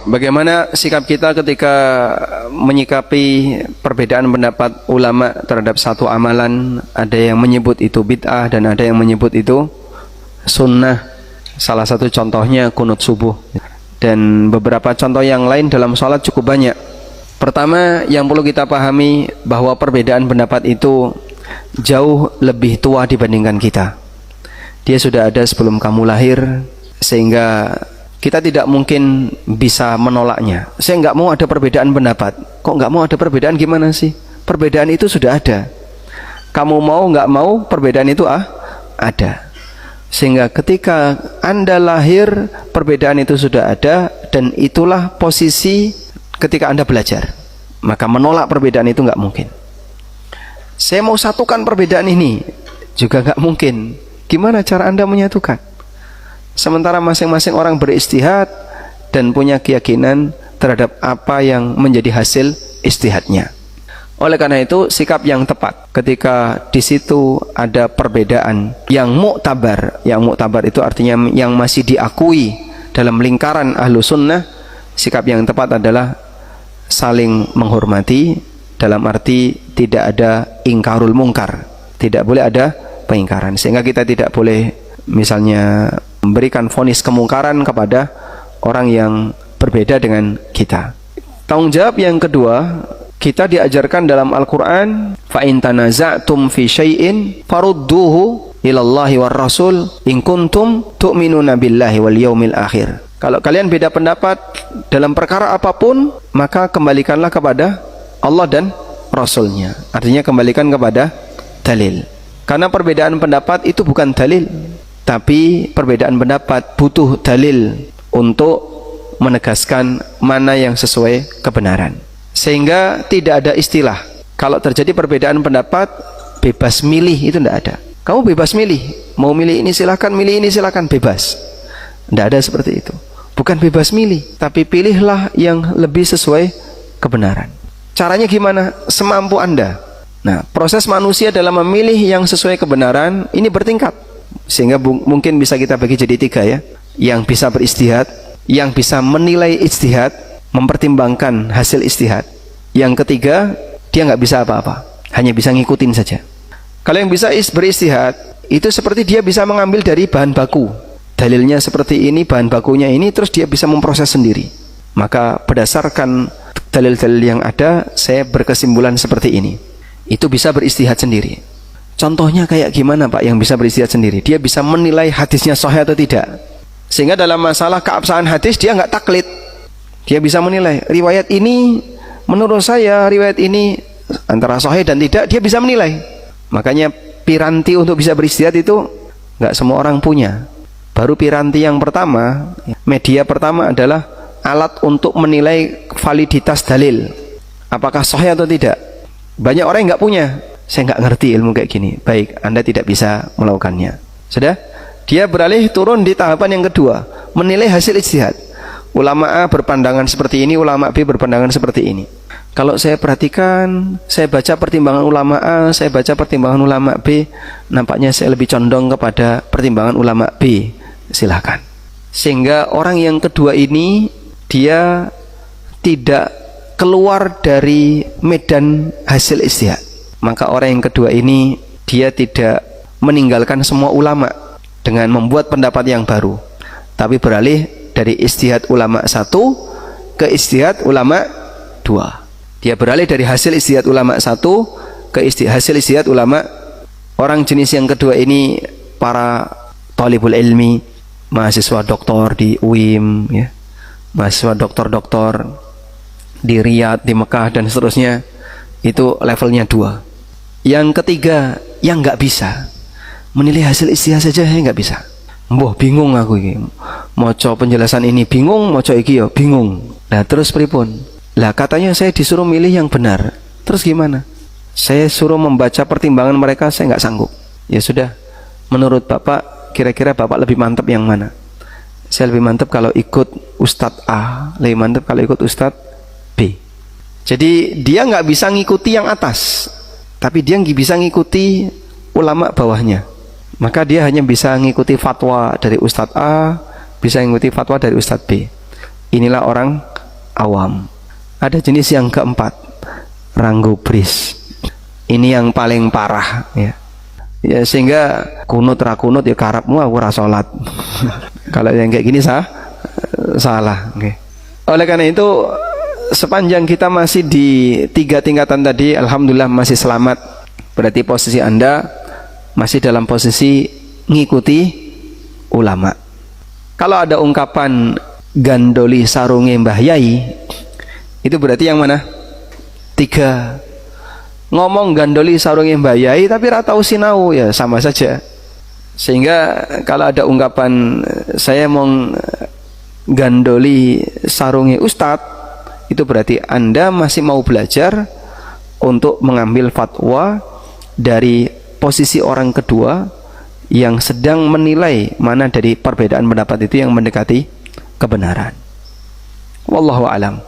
Bagaimana sikap kita ketika menyikapi perbedaan pendapat ulama terhadap satu amalan? Ada yang menyebut itu bid'ah dan ada yang menyebut itu sunnah. Salah satu contohnya kunut subuh, dan beberapa contoh yang lain dalam sholat cukup banyak. Pertama yang perlu kita pahami bahwa perbedaan pendapat itu jauh lebih tua dibandingkan kita. Dia sudah ada sebelum kamu lahir, sehingga kita tidak mungkin bisa menolaknya. Saya nggak mau ada perbedaan pendapat. Kok nggak mau ada perbedaan gimana sih? Perbedaan itu sudah ada. Kamu mau nggak mau perbedaan itu ada. Sehingga ketika Anda lahir, perbedaan itu sudah ada, dan itulah posisi ketika Anda belajar. Maka menolak perbedaan itu nggak mungkin. Saya mau satukan perbedaan ini, juga nggak mungkin. Gimana cara Anda menyatukan? Sementara masing-masing orang beristihad dan punya keyakinan terhadap apa yang menjadi hasil istihadnya. Oleh karena itu, sikap yang tepat ketika di situ ada perbedaan yang muktabar itu artinya yang masih diakui dalam lingkaran ahlu sunnah, sikap yang tepat adalah saling menghormati, dalam arti tidak ada ingkarul mungkar, tidak boleh ada pengingkaran, sehingga kita tidak boleh misalnya memberikan vonis kemungkaran kepada orang yang berbeda dengan kita. Tanggung jawab yang kedua, kita diajarkan dalam Al-Quran, fa in tanaza'tum fi syai'in farudduhu ilallahi war rasul in kuntum tu'minuna billahi wal yaumil akhir. Kalau kalian beda pendapat dalam perkara apapun, maka kembalikanlah kepada Allah dan Rasulnya. Artinya kembalikan kepada dalil. Karena perbedaan pendapat itu bukan dalil, tapi perbedaan pendapat butuh dalil untuk menegaskan mana yang sesuai kebenaran. Sehingga tidak ada istilah kalau terjadi perbedaan pendapat bebas milih, itu tidak ada. Kamu bebas milih, mau milih ini silakan, milih ini silakan, bebas. Tidak ada seperti itu. Bukan bebas milih, tapi pilihlah yang lebih sesuai kebenaran. Caranya gimana? Semampu Anda. Nah, proses manusia dalam memilih yang sesuai kebenaran ini bertingkat, sehingga mungkin bisa kita bagi jadi tiga ya. Yang bisa beristihad, yang bisa menilai istihad, mempertimbangkan hasil istihad. Yang ketiga, dia nggak bisa apa-apa, hanya bisa ngikutin saja. Kalau yang bisa beristihad, itu seperti dia bisa mengambil dari bahan baku, dalilnya seperti ini, bahan bakunya ini, terus dia bisa memproses sendiri. Maka berdasarkan dalil-dalil yang ada, saya berkesimpulan seperti ini. Itu bisa beristihad sendiri. Contohnya kayak gimana Pak yang bisa beristihad sendiri? Dia bisa menilai hadisnya sahih atau tidak. Sehingga dalam masalah keabsahan hadis dia nggak taklid. Dia bisa menilai riwayat ini, menurut saya riwayat ini antara sahih dan tidak, dia bisa menilai. Makanya piranti untuk bisa beristihad itu nggak semua orang punya. Baru piranti yang pertama, media pertama adalah alat untuk menilai validitas dalil, apakah sahih atau tidak. Banyak orang yang nggak punya. Saya nggak ngerti ilmu kayak gini. Baik, Anda tidak bisa melakukannya. Sudah? Dia beralih turun di tahapan yang kedua, menilai hasil ijtihad. Ulama A berpandangan seperti ini, ulama B berpandangan seperti ini. Kalau saya perhatikan, saya baca pertimbangan ulama A, saya baca pertimbangan ulama B, nampaknya saya lebih condong kepada pertimbangan ulama B. Silahkan. Sehingga orang yang kedua ini, dia tidak keluar dari medan hasil ijtihad. Maka orang yang kedua ini, dia tidak meninggalkan semua ulama dengan membuat pendapat yang baru, tapi beralih dari ijtihad ulama satu ke ijtihad ulama dua. Dia beralih dari hasil ijtihad ulama satu ke hasil ijtihad ulama. Orang jenis yang kedua ini para thalibul ilmi, mahasiswa doktor di UIM ya, mahasiswa doktor-doktor di Riyadh, di Mekah dan seterusnya. Itu levelnya 2. Yang ketiga, yang nggak bisa menilai hasil ijtihad saja, saya nggak bisa. Mbah bingung aku ini, maca penjelasan ini bingung, maca iki ya bingung. Nah terus pripun? Lah katanya saya disuruh milih yang benar. Terus gimana? Saya suruh membaca pertimbangan mereka, saya nggak sanggup. Ya sudah, menurut Bapak, kira-kira Bapak lebih mantap yang mana? Saya lebih mantap kalau ikut Ustadz A, lebih mantap kalau ikut Ustadz B. Jadi dia nggak bisa ngikuti yang atas, tapi dia bisa ngikuti ulama bawahnya. Maka dia hanya bisa ngikuti fatwa dari Ustadz A, bisa ngikuti fatwa dari Ustadz B. Inilah orang awam. Ada jenis yang keempat, ranggubris. Ini yang paling parah ya. Ya sehingga kunut ya karepmu aku ora salat. Kalau yang kayak gini salah. Okay. Oleh karena itu sepanjang kita masih di 3 tingkatan tadi, alhamdulillah masih selamat. Berarti posisi Anda masih dalam posisi ngikuti ulama. Kalau ada ungkapan gandoli sarunge Mbah Yai, itu berarti yang mana? 3. Ngomong gandoli sarunge Mbah Yai tapi ra tau sinau, ya sama saja. Sehingga kalau ada ungkapan saya mau gandoli sarunge Ustadz, itu berarti Anda masih mau belajar untuk mengambil fatwa dari posisi orang kedua yang sedang menilai mana dari perbedaan pendapat itu yang mendekati kebenaran. Wallahu a'lam.